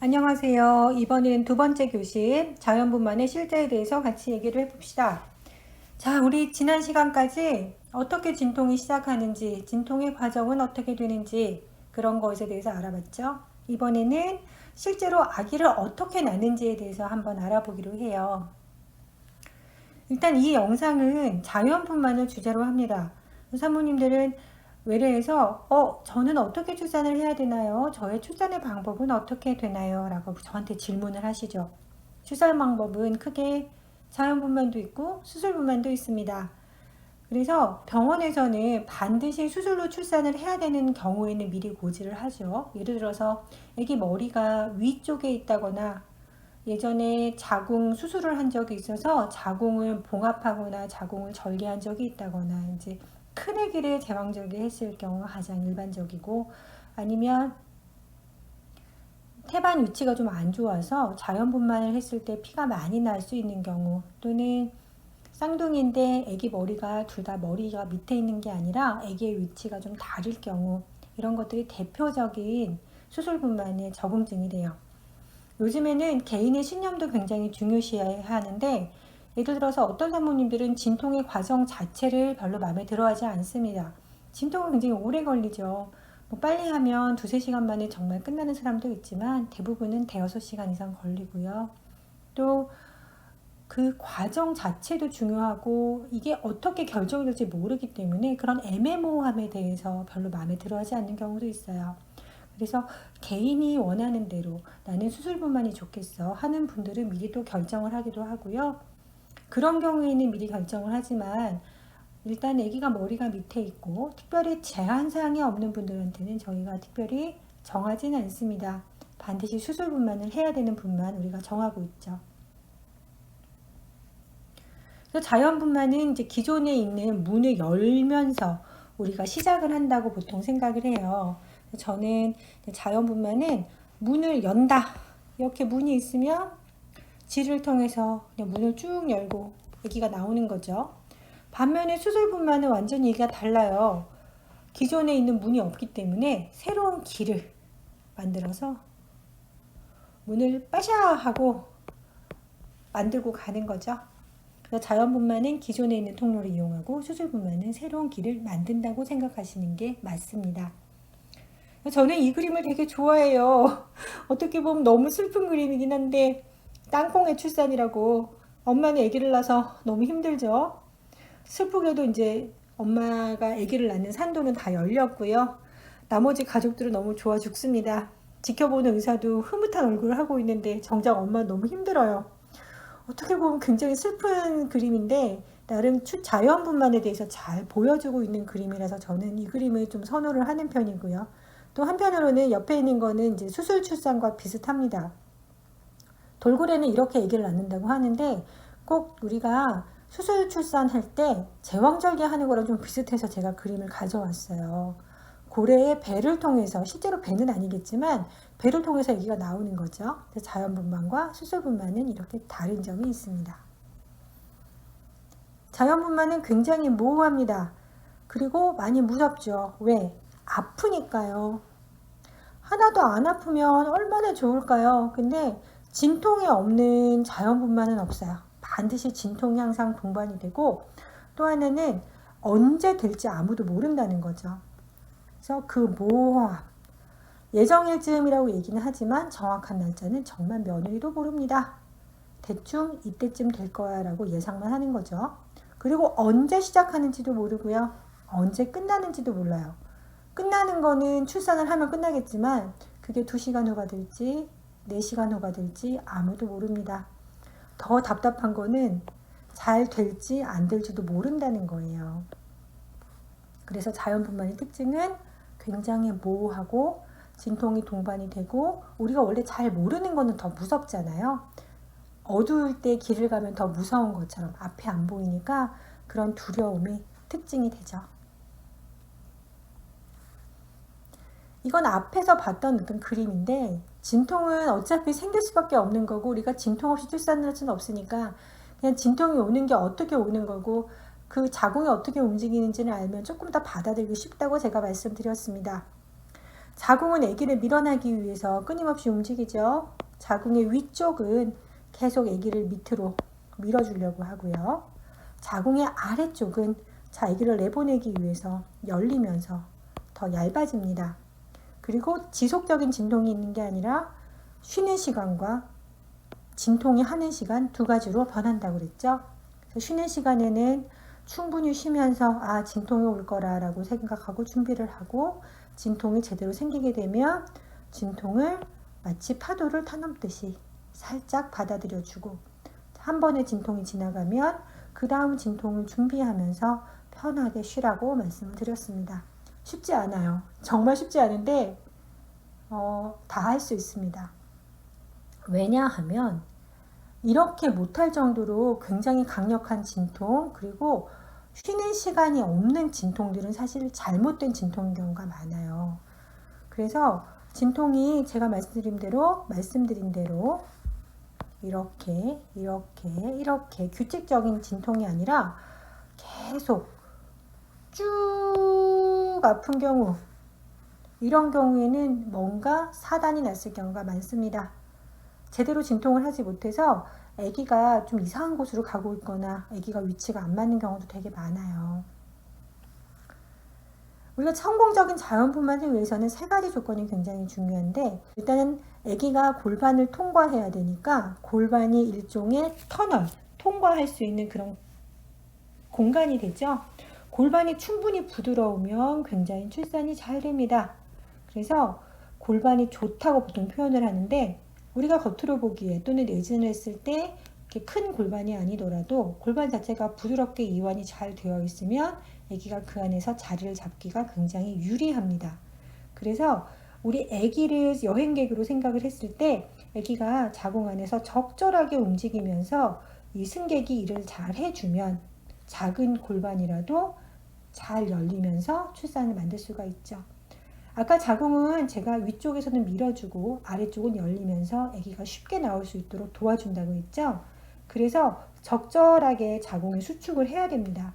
안녕하세요. 이번에는 두 번째 교실 자연분만의 실제에 대해서 같이 얘기를 해봅시다. 자, 우리 지난 시간까지 어떻게 진통이 시작하는지, 진통의 과정은 어떻게 되는지 그런 것에 대해서 알아봤죠. 이번에는 실제로 아기를 어떻게 낳는지에 대해서 한번 알아보기로 해요. 일단 이 영상은 자연분만을 주제로 합니다. 사모님들은 외래에서 저는 어떻게 출산을 해야 되나요? 저의 출산의 방법은 어떻게 되나요? 라고 저한테 질문을 하시죠. 출산 방법은 크게 자연분만도 있고 수술분만도 있습니다. 그래서 병원에서는 반드시 수술로 출산을 해야 되는 경우에는 미리 고지를 하죠. 예를 들어서 아기 머리가 위쪽에 있다거나 예전에 자궁 수술을 한 적이 있어서 자궁을 봉합하거나 자궁을 절개한 적이 있다거나 이제 큰 아기를 제왕절개 했을 경우가 가장 일반적이고, 아니면 태반 위치가 좀 안 좋아서 자연분만을 했을 때 피가 많이 날 수 있는 경우, 또는 쌍둥이인데 아기 머리가 둘 다 머리가 밑에 있는 게 아니라 아기의 위치가 좀 다를 경우, 이런 것들이 대표적인 수술분만의 적응증이 돼요. 요즘에는 개인의 신념도 굉장히 중요시해야 하는데, 예를 들어서 어떤 사모님들은 진통의 과정 자체를 별로 마음에 들어하지 않습니다. 진통은 굉장히 오래 걸리죠. 뭐 빨리 하면 두세 시간 만에 정말 끝나는 사람도 있지만 대부분은 대여섯 시간 이상 걸리고요. 또 그 과정 자체도 중요하고 이게 어떻게 결정이 될지 모르기 때문에 그런 애매모호함에 대해서 별로 마음에 들어하지 않는 경우도 있어요. 그래서 개인이 원하는 대로 나는 수술분만이 좋겠어 하는 분들은 미리 또 결정을 하기도 하고요. 그런 경우에는 미리 결정을 하지만 일단 아기가 머리가 밑에 있고 특별히 제한사항이 없는 분들한테는 저희가 특별히 정하지는 않습니다. 반드시 수술분만을 해야 되는 분만 우리가 정하고 있죠. 그래서 자연분만은 이제 기존에 있는 문을 열면서 우리가 시작을 한다고 보통 생각을 해요. 저는 자연분만은 문을 연다. 이렇게 문이 있으면 지를 통해서 그냥 문을 쭉 열고 아기가 나오는 거죠. 반면에 수술분만은 완전히 얘기가 달라요. 기존에 있는 문이 없기 때문에 새로운 길을 만들어서 문을 빠샤 하고 만들고 가는 거죠. 그래서 자연분만은 기존에 있는 통로를 이용하고 수술분만은 새로운 길을 만든다고 생각하시는 게 맞습니다. 저는 이 그림을 되게 좋아해요. 어떻게 보면 너무 슬픈 그림이긴 한데, 땅콩의 출산이라고, 엄마는 아기를 낳아서 너무 힘들죠. 슬프게도 이제 엄마가 아기를 낳는 산도는 다 열렸고요. 나머지 가족들은 너무 좋아 죽습니다. 지켜보는 의사도 흐뭇한 얼굴을 하고 있는데 정작 엄마는 너무 힘들어요. 어떻게 보면 굉장히 슬픈 그림인데 나름 자연분만에 대해서 잘 보여주고 있는 그림이라서 저는 이 그림을 좀 선호를 하는 편이고요. 또 한편으로는 옆에 있는 거는 이제 수술 출산과 비슷합니다. 돌고래는 이렇게 아기를 낳는다고 하는데 꼭 우리가 수술 출산할 때 제왕절개 하는 거랑 좀 비슷해서 제가 그림을 가져왔어요. 고래의 배를 통해서, 실제로 배는 아니겠지만 배를 통해서 아기가 나오는 거죠. 자연분만과 수술분만은 이렇게 다른 점이 있습니다. 자연분만은 굉장히 모호합니다. 그리고 많이 무섭죠. 왜? 아프니까요. 하나도 안 아프면 얼마나 좋을까요? 근데 진통이 없는 자연분만은 없어요. 반드시 진통이 항상 동반이 되고, 또 하나는 언제 될지 아무도 모른다는 거죠. 그래서 그 모호함, 예정일쯤이라고 얘기는 하지만 정확한 날짜는 정말 며느리도 모릅니다. 대충 이때쯤 될 거야 라고 예상만 하는 거죠. 그리고 언제 시작하는지도 모르고요. 언제 끝나는지도 몰라요. 끝나는 거는 출산을 하면 끝나겠지만 그게 2시간 후가 될지 4시간 후가 될지 아무도 모릅니다. 더 답답한 거는 잘 될지 안 될지도 모른다는 거예요. 그래서 자연분만의 특징은 굉장히 모호하고 진통이 동반이 되고, 우리가 원래 잘 모르는 거는 더 무섭잖아요. 어두울 때 길을 가면 더 무서운 것처럼 앞에 안 보이니까 그런 두려움이 특징이 되죠. 이건 앞에서 봤던 어떤 그림인데, 진통은 어차피 생길 수밖에 없는 거고 우리가 진통 없이 출산을 할 수는 없으니까 그냥 진통이 오는 게 어떻게 오는 거고 그 자궁이 어떻게 움직이는지를 알면 조금 더 받아들이기 쉽다고 제가 말씀드렸습니다. 자궁은 아기를 밀어내기 위해서 끊임없이 움직이죠. 자궁의 위쪽은 계속 아기를 밑으로 밀어주려고 하고요. 자궁의 아래쪽은 아기를 내보내기 위해서 열리면서 더 얇아집니다. 그리고 지속적인 진통이 있는 게 아니라 쉬는 시간과 진통이 하는 시간 두 가지로 변한다고 그랬죠. 그래서 쉬는 시간에는 충분히 쉬면서 진통이 올 거라고 생각하고 준비를 하고, 진통이 제대로 생기게 되면 진통을 마치 파도를 터넘듯이 살짝 받아들여주고, 한 번의 진통이 지나가면 그 다음 진통을 준비하면서 편하게 쉬라고 말씀을 드렸습니다. 쉽지 않아요. 정말 쉽지 않은데 다 할 수 있습니다. 왜냐하면 이렇게 못할 정도로 굉장히 강력한 진통, 그리고 쉬는 시간이 없는 진통들은 사실 잘못된 진통인 경우가 많아요. 그래서 진통이 제가 말씀드린 대로 이렇게 규칙적인 진통이 아니라 계속 쭉 아픈 경우, 이런 경우에는 뭔가 사단이 났을 경우가 많습니다. 제대로 진통을 하지 못해서 아기가 좀 이상한 곳으로 가고 있거나 아기가 위치가 안 맞는 경우도 되게 많아요. 우리가 성공적인 자연분만을 위해서는 세 가지 조건이 굉장히 중요한데, 일단은 아기가 골반을 통과해야 되니까 골반이 일종의 터널, 통과할 수 있는 그런 공간이 되죠. 골반이 충분히 부드러우면 굉장히 출산이 잘 됩니다. 그래서 골반이 좋다고 보통 표현을 하는데, 우리가 겉으로 보기에 또는 내진을 했을 때 이렇게 큰 골반이 아니더라도 골반 자체가 부드럽게 이완이 잘 되어 있으면 아기가 그 안에서 자리를 잡기가 굉장히 유리합니다. 그래서 우리 아기를 여행객으로 생각을 했을 때 아기가 자궁 안에서 적절하게 움직이면서 이 승객이 일을 잘 해주면 작은 골반이라도 잘 열리면서 출산을 만들 수가 있죠. 아까 자궁은 제가 위쪽에서는 밀어주고 아래쪽은 열리면서 아기가 쉽게 나올 수 있도록 도와준다고 했죠. 그래서 적절하게 자궁의 수축을 해야 됩니다.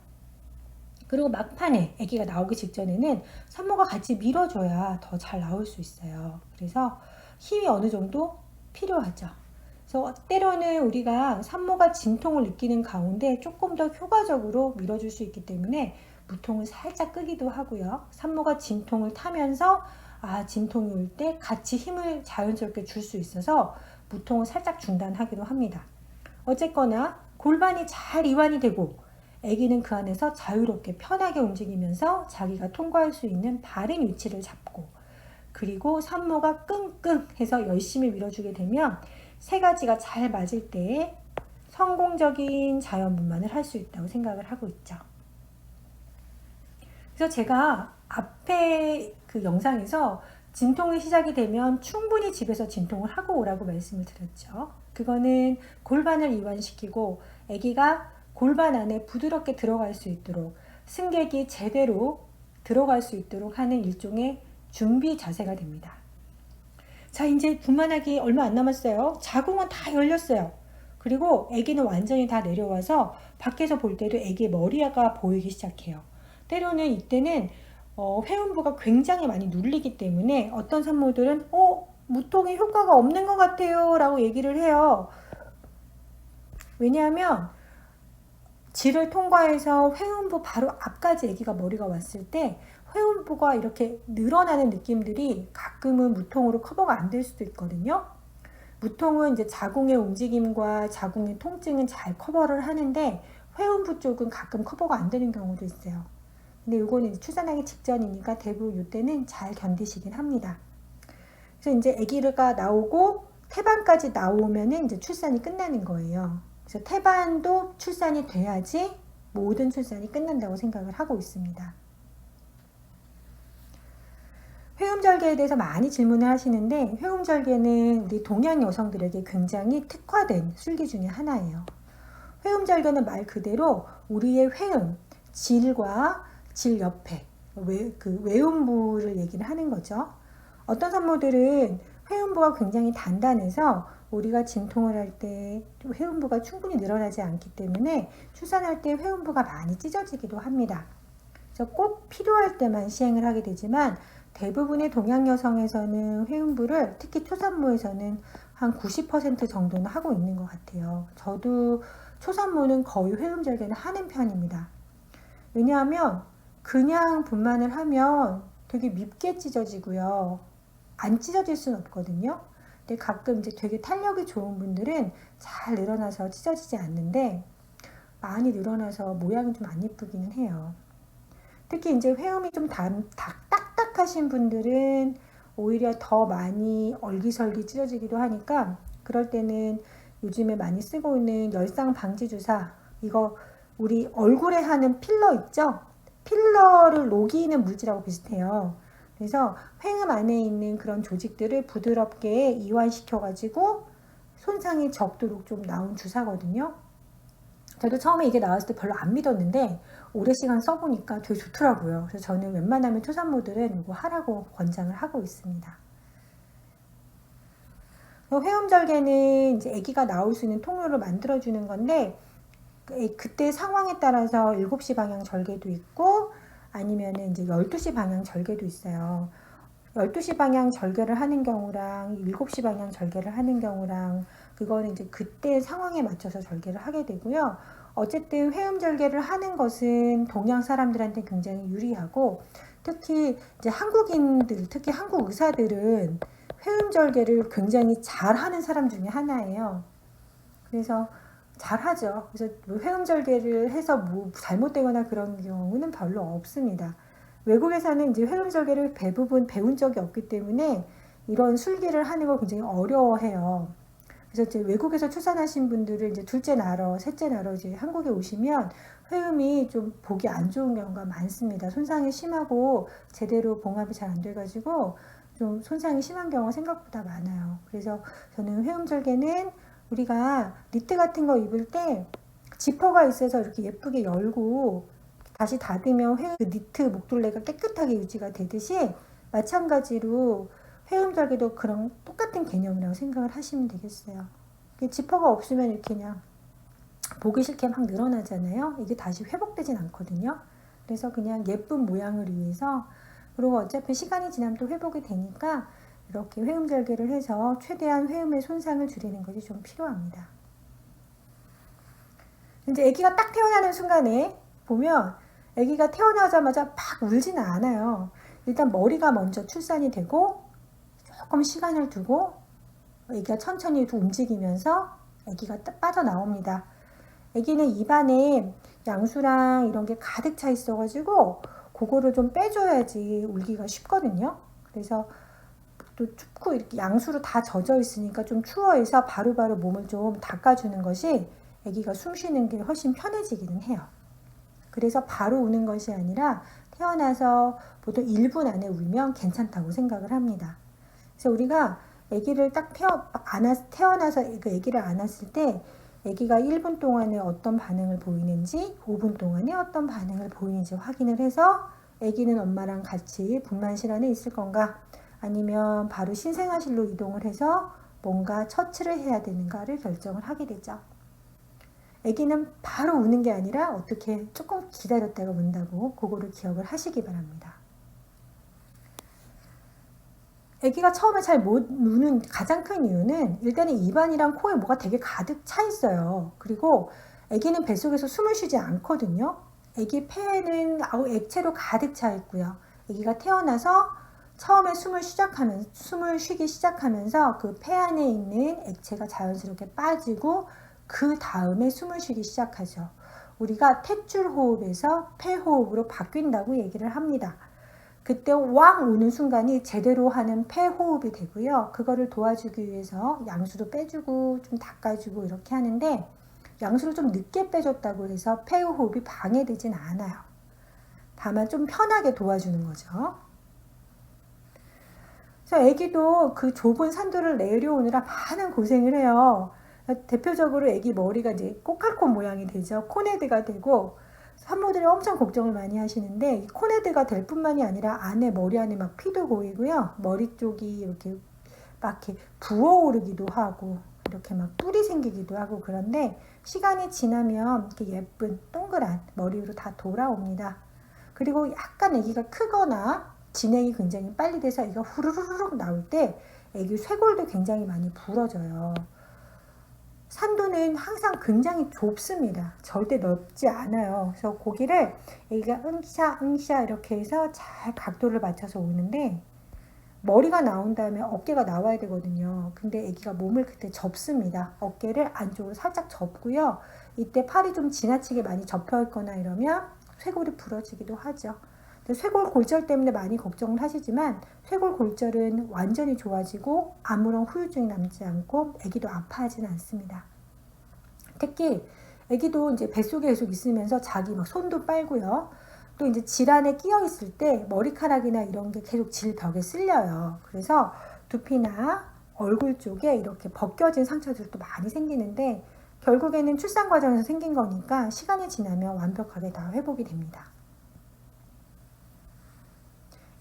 그리고 막판에 아기가 나오기 직전에는 산모가 같이 밀어줘야 더 잘 나올 수 있어요. 그래서 힘이 어느 정도 필요하죠. 그래서 때로는 우리가 산모가 진통을 느끼는 가운데 조금 더 효과적으로 밀어줄 수 있기 때문에 무통을 살짝 끄기도 하고요. 산모가 진통을 타면서 진통이 올 때 같이 힘을 자연스럽게 줄 수 있어서 무통을 살짝 중단하기도 합니다. 어쨌거나 골반이 잘 이완이 되고 아기는 그 안에서 자유롭게 편하게 움직이면서 자기가 통과할 수 있는 바른 위치를 잡고, 그리고 산모가 끙끙 해서 열심히 밀어주게 되면 세 가지가 잘 맞을 때에 성공적인 자연분만을 할 수 있다고 생각을 하고 있죠. 그래서 제가 앞에 그 영상에서 진통이 시작이 되면 충분히 집에서 진통을 하고 오라고 말씀을 드렸죠. 그거는 골반을 이완시키고 아기가 골반 안에 부드럽게 들어갈 수 있도록, 승객이 제대로 들어갈 수 있도록 하는 일종의 준비 자세가 됩니다. 자, 이제 분만하기 얼마 안 남았어요. 자궁은 다 열렸어요. 그리고 아기는 완전히 다 내려와서 밖에서 볼 때도 아기의 머리가 보이기 시작해요. 때로는 이때는 회음부가 굉장히 많이 눌리기 때문에 어떤 산모들은 무통이 효과가 없는 것 같아요 라고 얘기를 해요. 왜냐하면 질을 통과해서 회음부 바로 앞까지 아기가 머리가 왔을 때 회음부가 이렇게 늘어나는 느낌들이 가끔은 무통으로 커버가 안 될 수도 있거든요. 무통은 이제 자궁의 움직임과 자궁의 통증은 잘 커버를 하는데 회음부 쪽은 가끔 커버가 안 되는 경우도 있어요. 근데 이거는 출산하기 직전이니까 대부분 이때는 잘 견디시긴 합니다. 그래서 이제 아기가 나오고 태반까지 나오면은 이제 출산이 끝나는 거예요. 그래서 태반도 출산이 돼야지 모든 출산이 끝난다고 생각을 하고 있습니다. 회음절개에 대해서 많이 질문을 하시는데, 회음절개는 우리 동양 여성들에게 굉장히 특화된 술기 중에 하나예요. 회음절개는 말 그대로 우리의 회음, 질과 질 옆에 외음부를 얘기를 하는 거죠. 어떤 산모들은 회음부가 굉장히 단단해서 우리가 진통을 할 때 회음부가 충분히 늘어나지 않기 때문에 출산할 때 회음부가 많이 찢어지기도 합니다. 그래서 꼭 필요할 때만 시행을 하게 되지만 대부분의 동양 여성에서는 회음부를 특히 초산모에서는 한 90% 정도는 하고 있는 것 같아요. 저도 초산모는 거의 회음절개는 하는 편입니다. 왜냐하면 그냥 분만을 하면 되게 밉게 찢어지고요. 안 찢어질 수는 없거든요. 근데 가끔 이제 되게 탄력이 좋은 분들은 잘 늘어나서 찢어지지 않는데 많이 늘어나서 모양이 좀 안 예쁘기는 해요. 특히 이제 회음이 좀 딱딱하신 분들은 오히려 더 많이 얼기설기 찢어지기도 하니까 그럴 때는 요즘에 많이 쓰고 있는 열상 방지 주사, 이거 우리 얼굴에 하는 필러 있죠? 필러를 녹이는 물질하고 비슷해요. 그래서 회음 안에 있는 그런 조직들을 부드럽게 이완시켜 가지고 손상이 적도록 좀 나온 주사거든요. 저도 처음에 이게 나왔을 때 별로 안 믿었는데 오랜 시간 써보니까 되게 좋더라고요. 그래서 저는 웬만하면 초산모들은 이거 하라고 권장을 하고 있습니다. 회음절개는 이제 아기가 나올 수 있는 통로를 만들어주는 건데 그때 상황에 따라서 7시 방향 절개도 있고 아니면 이제 12시 방향 절개도 있어요. 12시 방향 절개를 하는 경우랑 7시 방향 절개를 하는 경우랑 그거는 이제 그때 상황에 맞춰서 절개를 하게 되고요. 어쨌든 회음절개를 하는 것은 동양 사람들한테 굉장히 유리하고 특히 이제 한국인들, 특히 한국 의사들은 회음절개를 굉장히 잘하는 사람 중에 하나예요. 그래서 잘하죠. 그래서 회음절개를 해서 뭐 잘못되거나 그런 경우는 별로 없습니다. 외국에서는 이제 회음절개를 대부분 배운 적이 없기 때문에 이런 술기를 하는 걸 굉장히 어려워해요. 그래서 이제 외국에서 출산하신 분들을 이제 둘째 낳으러, 셋째 낳으러 이제 한국에 오시면 회음이 좀 보기 안 좋은 경우가 많습니다. 손상이 심하고 제대로 봉합이 잘 안 돼가지고 좀 손상이 심한 경우가 생각보다 많아요. 그래서 저는 회음절개는 우리가 니트 같은 거 입을 때 지퍼가 있어서 이렇게 예쁘게 열고 다시 닫으면 그 니트 목둘레가 깨끗하게 유지가 되듯이 마찬가지로 회음절개도 그런 똑같은 개념이라고 생각을 하시면 되겠어요. 지퍼가 없으면 이렇게 그냥 보기 싫게 막 늘어나잖아요. 이게 다시 회복되진 않거든요. 그래서 그냥 예쁜 모양을 위해서, 그리고 어차피 시간이 지나면 또 회복이 되니까 이렇게 회음절개를 해서 최대한 회음의 손상을 줄이는 것이 좀 필요합니다. 이제 아기가 딱 태어나는 순간에 보면 아기가 태어나자마자 막 울지는 않아요. 일단 머리가 먼저 출산이 되고 조금 시간을 두고 아기가 천천히 움직이면서 아기가 빠져나옵니다. 아기는 입안에 양수랑 이런 게 가득 차 있어가지고 그거를 좀 빼줘야지 울기가 쉽거든요. 그래서 또 춥고 이렇게 양수로 다 젖어 있으니까 좀 추워해서 바로바로 몸을 좀 닦아주는 것이 아기가 숨 쉬는 게 훨씬 편해지기는 해요. 그래서 바로 우는 것이 아니라 태어나서 보통 1분 안에 울면 괜찮다고 생각을 합니다. 그래서 우리가 아기를 딱 태어나서 그 아기를 안았을 때 아기가 1분 동안에 어떤 반응을 보이는지 5분 동안에 어떤 반응을 보이는지 확인을 해서 아기는 엄마랑 같이 분만실 안에 있을 건가 아니면 바로 신생아실로 이동을 해서 뭔가 처치를 해야 되는가를 결정을 하게 되죠. 아기는 바로 우는 게 아니라 어떻게 조금 기다렸다가 운다고 그거를 기억을 하시기 바랍니다. 아기가 처음에 잘 못 우는 가장 큰 이유는 일단은 입안이랑 코에 뭐가 되게 가득 차 있어요. 그리고 아기는 뱃속에서 숨을 쉬지 않거든요. 아기 폐에는 액체로 가득 차 있고요. 아기가 태어나서 처음에 숨을 쉬기 시작하면서 그 폐 안에 있는 액체가 자연스럽게 빠지고 그 다음에 숨을 쉬기 시작하죠. 우리가 탯줄 호흡에서 폐호흡으로 바뀐다고 얘기를 합니다. 그때 왕 우는 순간이 제대로 하는 폐호흡이 되고요. 그거를 도와주기 위해서 양수도 빼주고 좀 닦아주고 이렇게 하는데 양수를 좀 늦게 빼줬다고 해서 폐호흡이 방해되진 않아요. 다만 좀 편하게 도와주는 거죠. 그래서 아기도 그 좁은 산도를 내려오느라 많은 고생을 해요. 대표적으로 아기 머리가 이제 꼬칼콘 모양이 되죠. 코네드가 되고 산모들이 엄청 걱정을 많이 하시는데 이 코네드가 될 뿐만이 아니라 머리 안에 막 피도 고이고요. 머리 쪽이 이렇게 막 이렇게 부어오르기도 하고 이렇게 막 뿔이 생기기도 하고 그런데 시간이 지나면 이렇게 예쁜 동그란 머리로 다 돌아옵니다. 그리고 약간 아기가 크거나 진행이 굉장히 빨리 돼서 애가 후루루룩 나올 때 애기 쇄골도 굉장히 많이 부러져요. 산도는 항상 굉장히 좁습니다. 절대 넓지 않아요. 그래서 고기를 애기가 응샤 이렇게 해서 잘 각도를 맞춰서 오는데 머리가 나온 다음에 어깨가 나와야 되거든요. 근데 애기가 몸을 그때 접습니다. 어깨를 안쪽으로 살짝 접고요. 이때 팔이 좀 지나치게 많이 접혀 있거나 이러면 쇄골이 부러지기도 하죠. 쇄골 골절 때문에 많이 걱정을 하시지만 쇄골 골절은 완전히 좋아지고 아무런 후유증이 남지 않고 아기도 아파하지는 않습니다. 특히 아기도 이제 뱃속에 계속 있으면서 자기 막 손도 빨고요. 또 이제 질환에 끼어 있을 때 머리카락이나 이런 게 계속 질벽에 쓸려요. 그래서 두피나 얼굴 쪽에 이렇게 벗겨진 상처들도 많이 생기는데 결국에는 출산 과정에서 생긴 거니까 시간이 지나면 완벽하게 다 회복이 됩니다.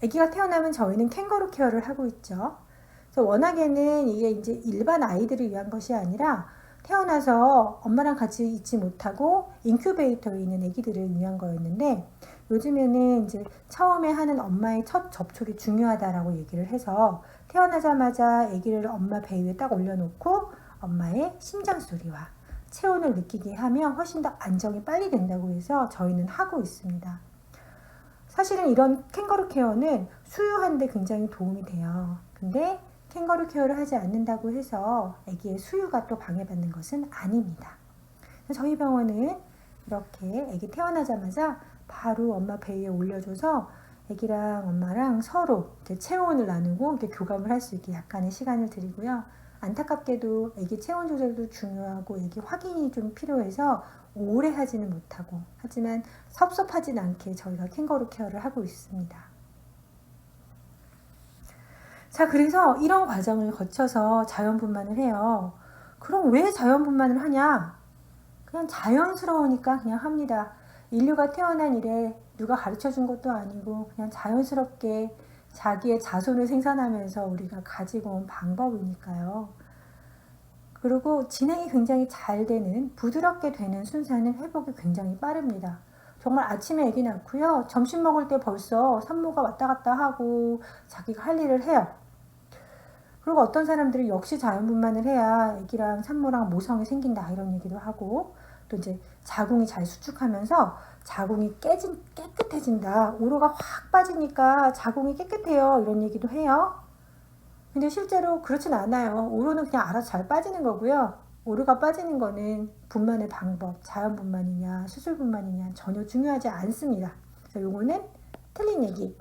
아기가 태어나면 저희는 캥거루 케어를 하고 있죠. 그래서 워낙에는 이게 이제 일반 아이들을 위한 것이 아니라 태어나서 엄마랑 같이 있지 못하고 인큐베이터에 있는 아기들을 위한 거였는데 요즘에는 이제 처음에 하는 엄마의 첫 접촉이 중요하다라고 얘기를 해서 태어나자마자 아기를 엄마 배 위에 딱 올려놓고 엄마의 심장 소리와 체온을 느끼게 하면 훨씬 더 안정이 빨리 된다고 해서 저희는 하고 있습니다. 사실은 이런 캥거루 케어는 수유하는데 굉장히 도움이 돼요. 근데 캥거루 케어를 하지 않는다고 해서 아기의 수유가 또 방해받는 것은 아닙니다. 저희 병원은 이렇게 아기 태어나자마자 바로 엄마 배 위에 올려줘서 아기랑 엄마랑 서로 이제 체온을 나누고 이렇게 교감을 할 수 있게 약간의 시간을 드리고요. 안타깝게도 아기 체온 조절도 중요하고 아기 확인이 좀 필요해서 오래 하지는 못하고 하지만 섭섭하진 않게 저희가 캥거루 케어를 하고 있습니다. 자, 그래서 이런 과정을 거쳐서 자연분만을 해요. 그럼 왜 자연분만을 하냐? 그냥 자연스러우니까 그냥 합니다. 인류가 태어난 이래 누가 가르쳐준 것도 아니고 그냥 자연스럽게 자기의 자손을 생산하면서 우리가 가지고 온 방법이니까요. 그리고 진행이 굉장히 잘 되는, 부드럽게 되는 순사는 회복이 굉장히 빠릅니다. 정말 아침에 아기 낳고요. 점심 먹을 때 벌써 산모가 왔다 갔다 하고 자기가 할 일을 해요. 그리고 어떤 사람들은 역시 자연분만을 해야 아기랑 산모랑 모성이 생긴다 이런 얘기도 하고 또 이제 자궁이 잘 수축하면서 자궁이 깨끗해진다. 오로가 확 빠지니까 자궁이 깨끗해요. 이런 얘기도 해요. 근데 실제로 그렇진 않아요. 오로는 그냥 알아서 잘 빠지는 거고요. 오로가 빠지는 거는 분만의 방법, 자연분만이냐 수술분만이냐 전혀 중요하지 않습니다. 그래서 요거는 틀린 얘기.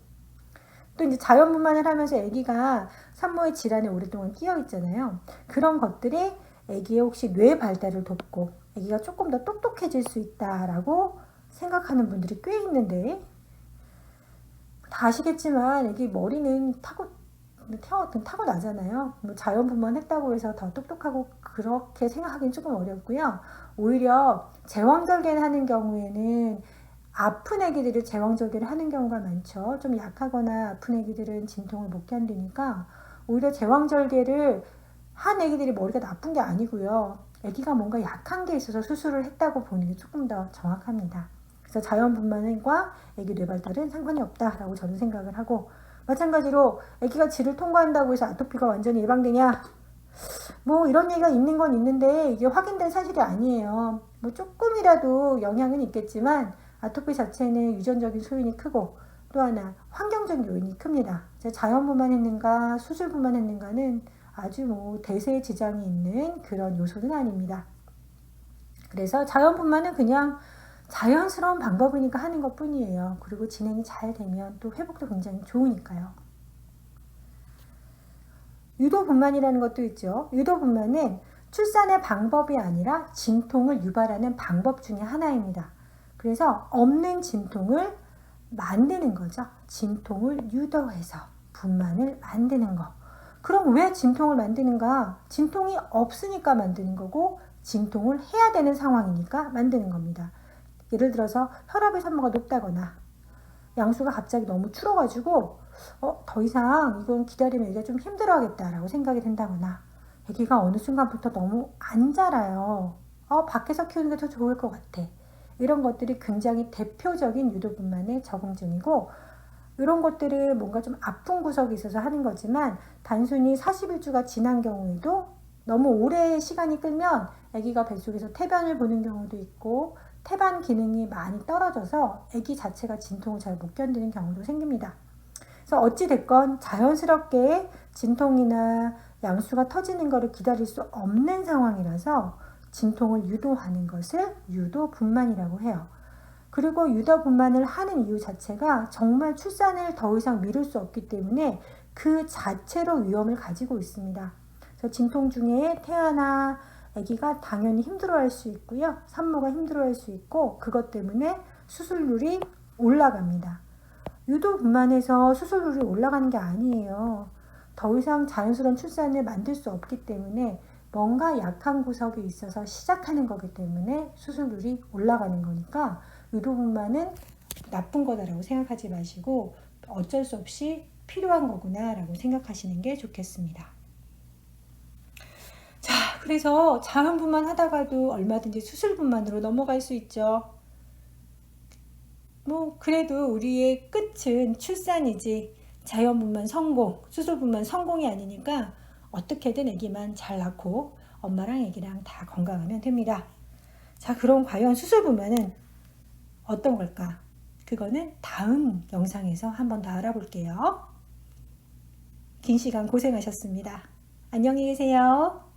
또 이제 자연분만을 하면서 아기가 산모의 질환에 오랫동안 끼어 있잖아요. 그런 것들이 아기의 혹시 뇌 발달을 돕고 아기가 조금 더 똑똑해질 수 있다라고 생각하는 분들이 꽤 있는데 다 아시겠지만 아기 머리는 타고나잖아요. 뭐 자연분만 했다고 해서 더 똑똑하고 그렇게 생각하기는 조금 어렵고요. 오히려 제왕절개를 하는 경우에는 아픈 애기들이 제왕절개를 하는 경우가 많죠. 좀 약하거나 아픈 애기들은 진통을 못 견디니까 오히려 제왕절개를 한 애기들이 머리가 나쁜 게 아니고요. 애기가 뭔가 약한 게 있어서 수술을 했다고 보는 게 조금 더 정확합니다. 그래서 자연분만과 애기 뇌발달은 상관이 없다라고 저는 생각을 하고 마찬가지로 애기가 질을 통과한다고 해서 아토피가 완전히 예방되냐? 뭐 이런 얘기가 있는 건 있는데 이게 확인된 사실이 아니에요. 뭐 조금이라도 영향은 있겠지만 아토피 자체는 유전적인 소인이 크고 또 하나 환경적 요인이 큽니다. 자연분만 했는가 수술분만 했는가는 아주 뭐 대세에 지장이 있는 그런 요소는 아닙니다. 그래서 자연분만은 그냥 자연스러운 방법이니까 하는 것 뿐이에요. 그리고 진행이 잘 되면 또 회복도 굉장히 좋으니까요. 유도분만이라는 것도 있죠. 유도분만은 출산의 방법이 아니라 진통을 유발하는 방법 중에 하나입니다. 그래서 없는 진통을 만드는 거죠. 진통을 유도해서 분만을 만드는 거. 그럼 왜 진통을 만드는가? 진통이 없으니까 만드는 거고 진통을 해야 되는 상황이니까 만드는 겁니다. 예를 들어서 혈압의 산모가 높다거나 양수가 갑자기 너무 줄어가지고 더 이상 이건 기다리면 애기가 좀 힘들어하겠다라고 생각이 든다거나 애기가 어느 순간부터 너무 안 자라요. 밖에서 키우는 게 더 좋을 것 같아. 이런 것들이 굉장히 대표적인 유도분만의 적응 중이고 이런 것들은 뭔가 좀 아픈 구석이 있어서 하는 거지만 단순히 40일주가 지난 경우에도 너무 오래 시간이 끌면 아기가 뱃속에서 태변을 보는 경우도 있고 태반 기능이 많이 떨어져서 아기 자체가 진통을 잘 못 견디는 경우도 생깁니다. 그래서 어찌됐건 자연스럽게 진통이나 양수가 터지는 것을 기다릴 수 없는 상황이라서 진통을 유도하는 것을 유도분만이라고 해요. 그리고 유도분만을 하는 이유 자체가 정말 출산을 더 이상 미룰 수 없기 때문에 그 자체로 위험을 가지고 있습니다. 그래서 진통 중에 태아나 아기가 당연히 힘들어할 수 있고요. 산모가 힘들어할 수 있고 그것 때문에 수술률이 올라갑니다. 유도분만해서 수술률이 올라가는 게 아니에요. 더 이상 자연스러운 출산을 만들 수 없기 때문에 뭔가 약한 구석이 있어서 시작하는 거기 때문에 수술률이 올라가는 거니까 유도분만은 나쁜 거다라고 생각하지 마시고 어쩔 수 없이 필요한 거구나 라고 생각하시는 게 좋겠습니다. 자, 그래서 자연분만 하다가도 얼마든지 수술분만으로 넘어갈 수 있죠. 뭐 그래도 우리의 끝은 출산이지 자연분만 성공, 수술분만 성공이 아니니까 어떻게든 아기만 잘 낳고 엄마랑 아기랑 다 건강하면 됩니다. 자, 그럼 과연 수술분만은 어떤 걸까? 그거는 다음 영상에서 한 번 더 알아볼게요. 긴 시간 고생하셨습니다. 안녕히 계세요.